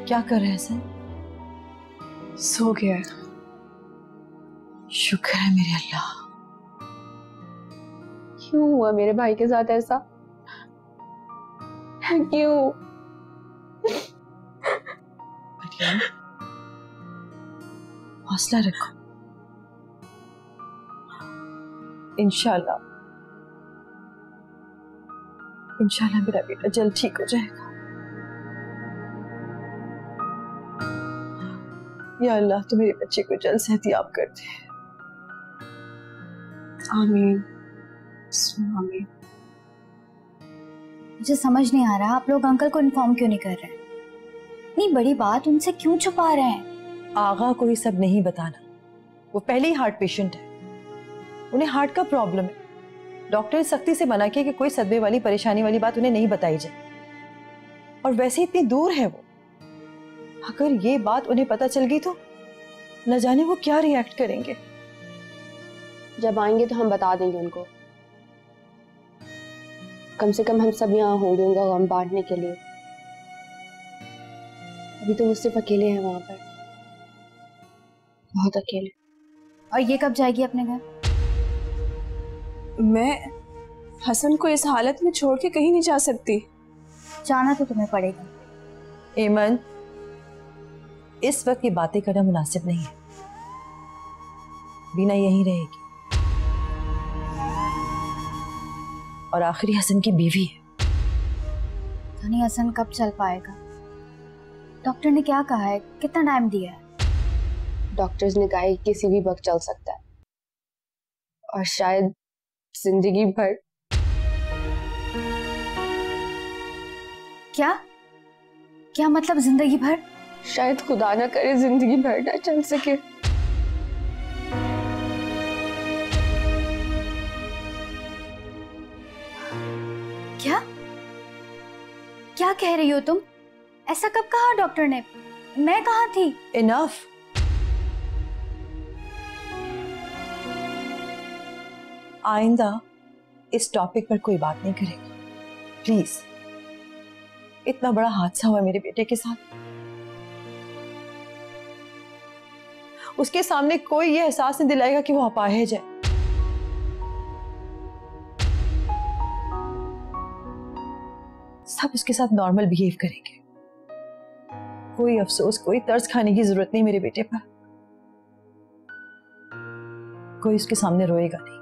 क्या कर रहे हैं सर? सो गया है। शुक्र है मेरे अल्लाह। क्यों हुआ मेरे भाई के साथ ऐसा? क्यों? मरियम, हौसला रखो। इंशाल्लाह इंशाल्लाह मेरा बेटा जल्द ठीक हो जाएगा। या अल्लाह तो मेरे बच्चे को जल्द सेहतियाब कर दे। आमीन आमीन। मुझे समझ नहीं आ रहा आप लोग अंकल को इन्फॉर्म क्यों नहीं कर रहे? इतनी बड़ी बात उनसे क्यों छुपा रहे हैं? आगा को ये सब नहीं बताना। वो पहले ही हार्ट पेशेंट है, उन्हें हार्ट का प्रॉब्लम है। डॉक्टर ने सख्ती से मना किया कि कोई सदमे वाली परेशानी वाली बात उन्हें नहीं बताई जाए। और वैसे इतनी दूर है वो, अगर ये बात उन्हें पता चल गई तो न जाने वो क्या रिएक्ट करेंगे। जब आएंगे तो हम बता देंगे उनको। कम से कम हम सब यहाँ होंगे उनका गम बांटने के लिए। अभी तो वो सिर्फ अकेले हैं वहां पर, बहुत अकेले। और ये कब जाएगी अपने घर? मैं हसन को इस हालत में छोड़ के कहीं नहीं जा सकती। जाना तो तुम्हें पड़ेगा। एमन, इस वक्त ये बातें करना मुनासिब नहीं है। बीना यहीं रहेगी और आखिरी हसन की बीवी है। धनी हसन कब चल पाएगा? डॉक्टर ने क्या कहा है? कितना टाइम दिया है? डॉक्टर्स ने कहा है कि किसी भी वक्त चल सकता है और शायद जिंदगी भर। क्या क्या मतलब जिंदगी भर? शायद खुदा ना करे जिंदगी भर ना चल सके। क्या क्या कह रही हो तुम? ऐसा कब कहा डॉक्टर ने? मैं कहाँ थी? इनफ। आइंदा इस टॉपिक पर कोई बात नहीं करेगा, प्लीज। इतना बड़ा हादसा हुआ मेरे बेटे के साथ, उसके सामने कोई ये एहसास नहीं दिलाएगा कि वो अपाहिज है। सब उसके साथ नॉर्मल बिहेव करेंगे। कोई अफसोस, कोई तर्स खाने की जरूरत नहीं मेरे बेटे पर। कोई उसके सामने रोएगा नहीं,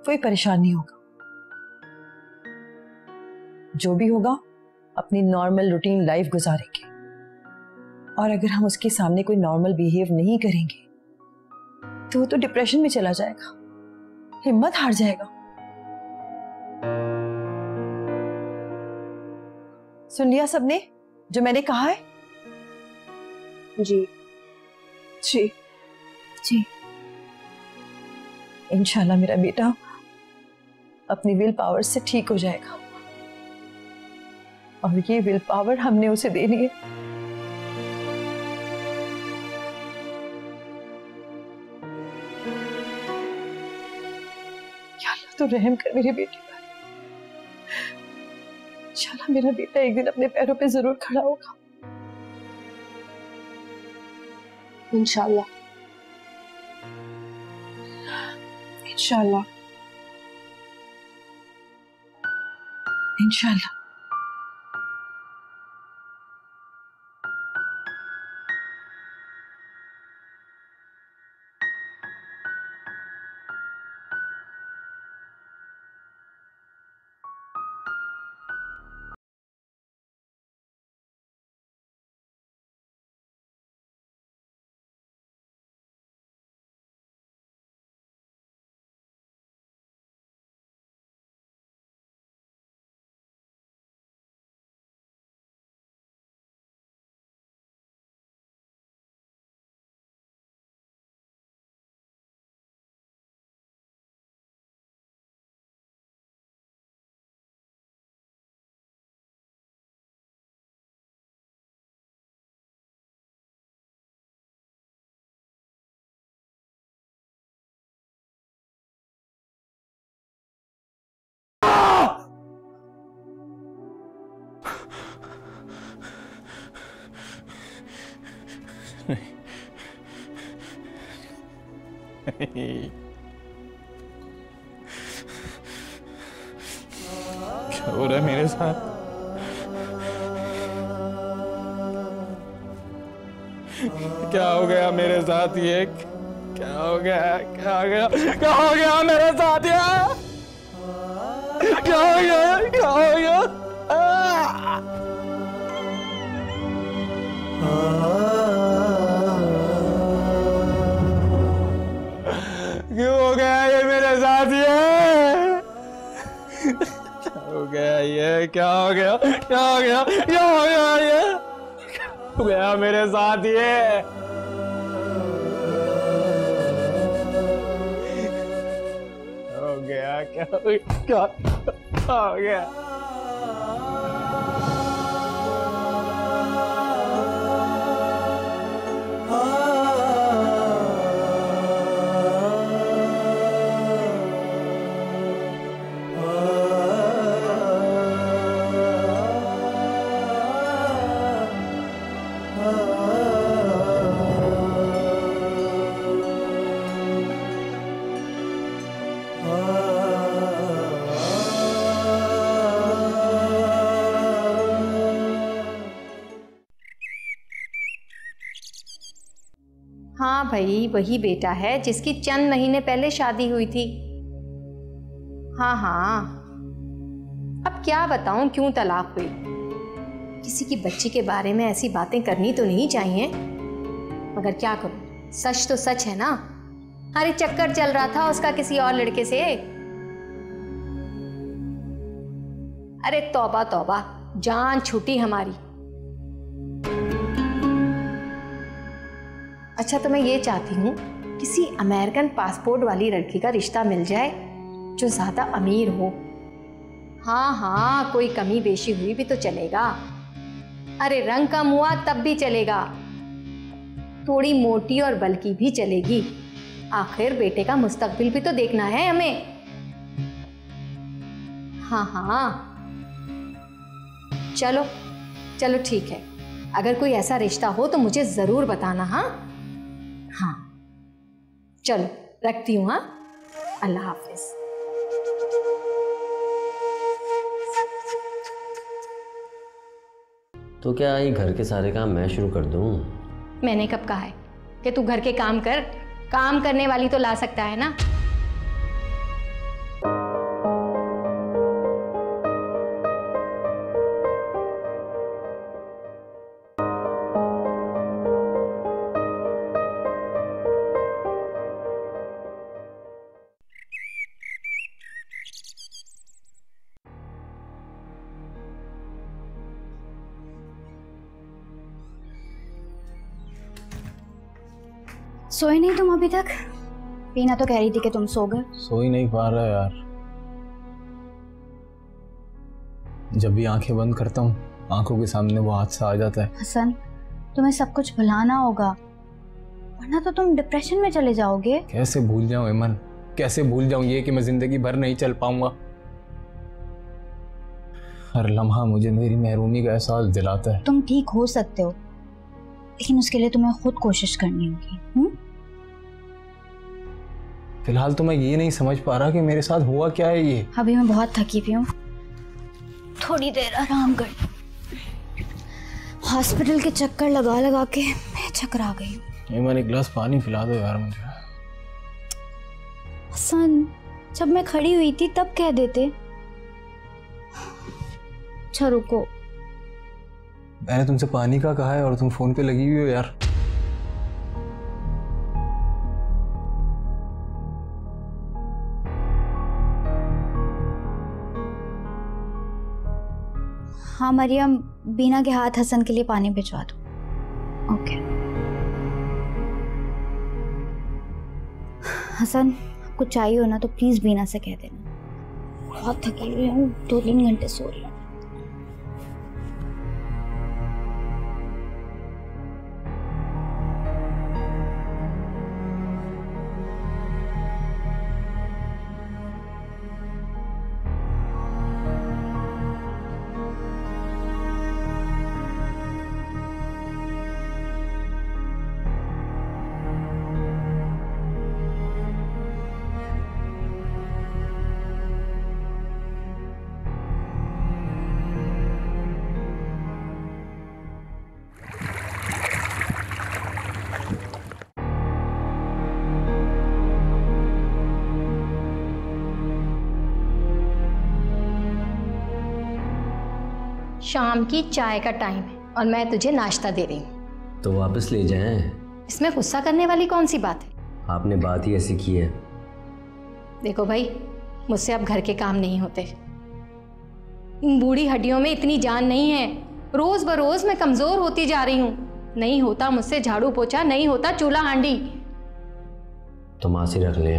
कोई परेशान नहीं होगा। जो भी होगा अपनी नॉर्मल रूटीन लाइफ गुजारेंगे। और अगर हम उसके सामने कोई नॉर्मल बिहेव नहीं करेंगे तो वो तो डिप्रेशन में चला जाएगा, हिम्मत हार जाएगा। सुन लिया सबने जो मैंने कहा है? जी जी जी। इंशाल्लाह मेरा बेटा अपनी विल पावर से ठीक हो जाएगा और ये विल पावर हमने उसे देनी है। या अल्लाह तो रहम कर मेरे बेटे पर। इंशाल्लाह मेरा बेटा एक दिन अपने पैरों पे जरूर खड़ा होगा। इंशाल्लाह इंशाल्लाह इंशाल्लाह। क्या हो रहा है मेरे साथ? क्या हो गया मेरे साथ? ये क्या हो गया? क्या हो गया? क्या हो गया मेरे साथ? यार क्या हो गया? क्या हो गया? क्यों हो गया ये मेरे साथ? ये क्या हो गया? ये क्या हो गया? क्या हो गया? क्या हो गया? ये हो गया मेरे साथ? ये हो गया? क्या हो गया? क्या हो गया? हाँ भाई, वही बेटा है जिसकी चंद महीने पहले शादी हुई थी। हाँ हाँ, अब क्या बताऊं क्यों तलाक हुई। किसी की बच्ची के बारे में ऐसी बातें करनी तो नहीं चाहिए, मगर क्या करूं, सच तो सच है ना। अरे चक्कर चल रहा था उसका किसी और लड़के से। अरे तौबा तौबा, जान छूटी हमारी। अच्छा तो मैं ये चाहती हूँ किसी अमेरिकन पासपोर्ट वाली लड़की का रिश्ता मिल जाए जो ज़्यादा अमीर हो। हाँ हाँ, कोई कमी बेशी हुई भी तो चलेगा। अरे रंग कम हुआ तब भी चलेगा, थोड़ी मोटी और बल्कि भी चलेगी। आखिर बेटे का मुस्तकबिल भी तो देखना है हमें। हाँ हाँ, चलो चलो ठीक है, अगर कोई ऐसा रिश्ता हो तो मुझे ज़रूर बताना। हाँ हाँ, चलो रखती हूँ। हाँ, अल्लाह हाफिज। तो क्या ये घर के सारे काम मैं शुरू कर दूँ? मैंने कब कहा है कि तू घर के काम कर? काम करने वाली तो ला सकता है ना। सोए नहीं तुम अभी तक? पीना तो कह रही थी कि तुम सो गए। सो ही नहीं पा रहा यार। जब भी आंखें बंद करता हूँ आंखों के सामने वो हादसा आ जाता है। हसन, तुम्हें सब कुछ भुलाना होगा वरना तो तुम डिप्रेशन में चले जाओगे। कैसे भूल जाऊं ऐमन, कैसे भूल जाऊं ये कि मैं जिंदगी भर नहीं चल पाऊंगा। हर लम्हा मुझे मेरी महरूमी का एहसास दिलाता है। तुम ठीक हो सकते हो, लेकिन उसके लिए तुम्हें खुद कोशिश करनी होगी। फिलहाल तो मैं ये नहीं समझ पा रहा कि मेरे साथ हुआ क्या है। ये अभी मैं बहुत थकी हुई हूँ, थोड़ी देर आराम कर। हॉस्पिटल के चक्कर लगा लगा के मैं चकरा गई हूँ। ऐमन एक गिलास पानी पिला दो यार मुझे। हसन, जब मैं खड़ी हुई थी तब कह देते। अच्छा रुको, मैंने तुमसे पानी का कहा है और तुम फोन पे लगी हुई हो यार। हाँ मरियम, बीना के हाथ हसन के लिए पानी भिजवा दो। ओके हसन, कुछ चाहिए हो ना तो प्लीज बीना से कह देना। बहुत थकी हुई हूँ, 2-3 घंटे सो रही हूँ। शाम की चाय का टाइम है और मैं तुझे नाश्ता दे रही हूँ। तो वापस ले जाएं। इसमें गुस्सा करने वाली कौन सी बात है? आपने बात ही ऐसी की है। देखो भाई, मुझसे अब घर के काम नहीं होते। इन बूढ़ी हड्डियों में इतनी जान नहीं है। रोज बरोज मैं कमजोर होती जा रही हूँ। नहीं होता मुझसे झाड़ू पोछा, नहीं होता चूल्हा हांडी। तो मासी रख ले।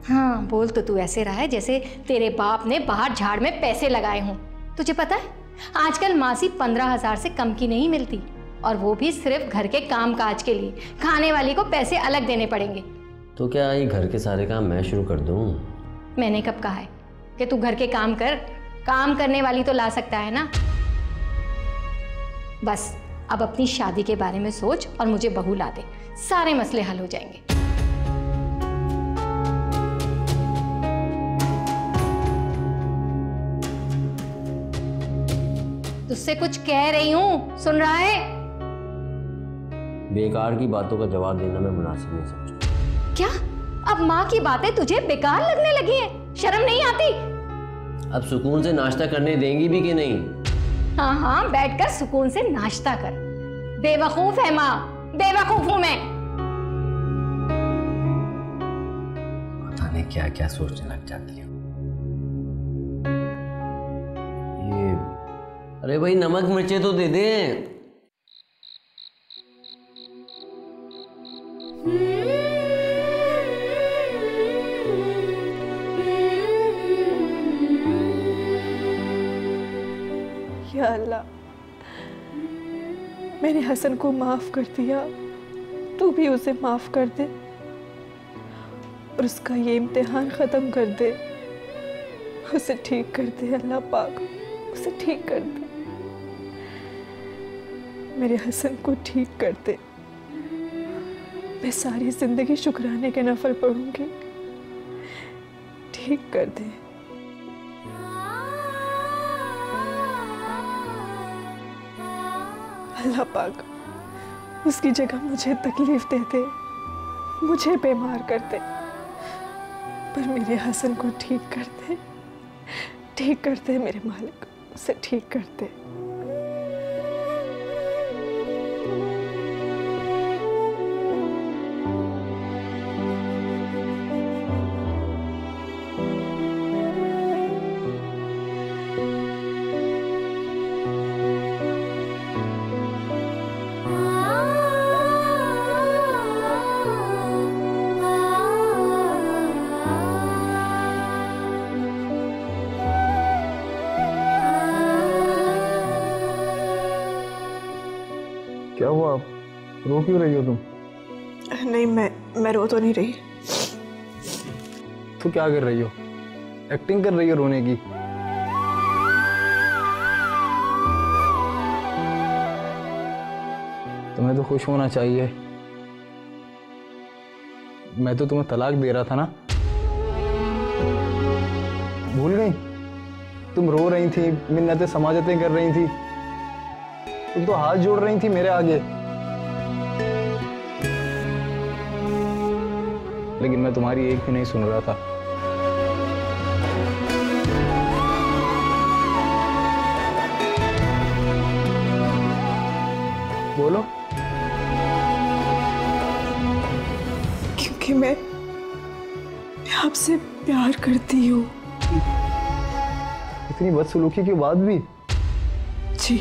हाँ, बोल तो तू ऐसे रहा है जैसे तेरे बाप ने बाहर झाड़ में पैसे लगाए हों। तुझे पता है आजकल मासी 15,000 से कम की नहीं मिलती, और वो भी सिर्फ घर के काम काज के लिए। खाने वाली को पैसे अलग देने पड़ेंगे। तो क्या ये घर के सारे काम मैं शुरू कर दूं? मैंने कब कहा है कि तू घर के काम कर? काम करने वाली तो ला सकता है ना। बस अब अपनी शादी के बारे में सोच और मुझे बहू ला दे, सारे मसले हल हो जाएंगे। तुझसे कुछ कह रही हूं, सुन रहा है? बेकार की बातों का जवाब देना मैं मुनासिब नहीं समझता। क्या अब माँ की बातें तुझे बेकार लगने लगी हैं? शर्म नहीं आती? अब सुकून से नाश्ता करने देंगी भी कि नहीं? हाँ हाँ, बैठकर सुकून से नाश्ता कर। बेवकूफ है माँ, बेवकूफ हूं मैं। पता नहीं क्या क्या सोचने लग जाती हूँ। ये अरे भाई, नमक मिर्चे तो दे दे। या अल्लाह, मैंने हसन को माफ कर दिया, तू भी उसे माफ कर दे और उसका ये इम्तिहान खत्म कर दे। उसे ठीक कर दे अल्लाह पाक, उसे ठीक कर दे। मेरे हसन को ठीक कर दे। मैं सारी जिंदगी शुक्राने के नफल पढ़ूंगी। ठीक कर दे। अल्लाह पाक उसकी जगह मुझे तकलीफ दे दे, मुझे बीमार कर दे, पर मेरे हसन को ठीक कर दे। ठीक कर दे मेरे मालिक, उसे ठीक कर दे। क्या हुआ? आप रो क्यों रही हो तुम? नहीं, मैं रो तो नहीं रही। तो क्या कर रही हो? एक्टिंग कर रही हो रोने की? तुम्हें तो खुश होना चाहिए। मैं तो तुम्हें तलाक दे रहा था ना, भूल गई? तुम रो रही थी, मिन्नतें समाजतें कर रही थी, तुम तो हाथ जोड़ रही थी मेरे आगे, लेकिन मैं तुम्हारी एक भी नहीं सुन रहा था। बोलो। क्योंकि मैं आपसे प्यार करती हूँ। इतनी बदसलूकी के बाद भी? जी।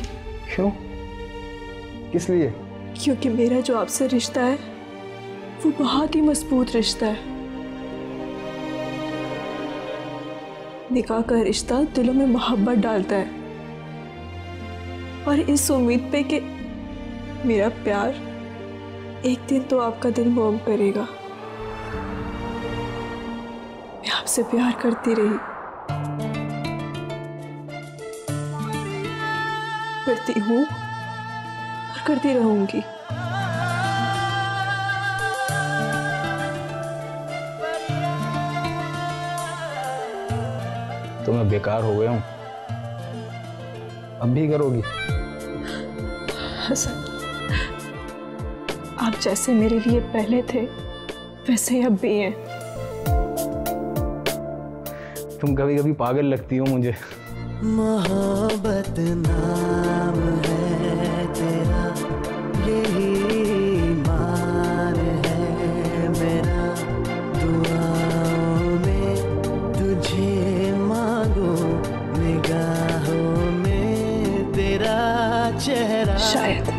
क्यों? किस लिए? क्योंकि मेरा जो आपसे रिश्ता है वो बहुत ही मजबूत रिश्ता है। निकाह का रिश्ता दिलों में मोहब्बत डालता है, और इस उम्मीद पे कि मेरा प्यार एक दिन तो आपका दिल मोम करेगा। मैं आपसे प्यार करती रही, करती हूँ और करती रहूंगी। तो मैं बेकार हो गया हूँ, अब भी करोगी? हसन, आप जैसे मेरे लिए पहले थे वैसे ही अब भी हैं। तुम कभी कभी पागल लगती हो मुझे। मोहब्बत नाम है तेरा, यही मान है मेरा, दुआओं में तुझे मांगो, निगाहों में तेरा चेहरा। शायद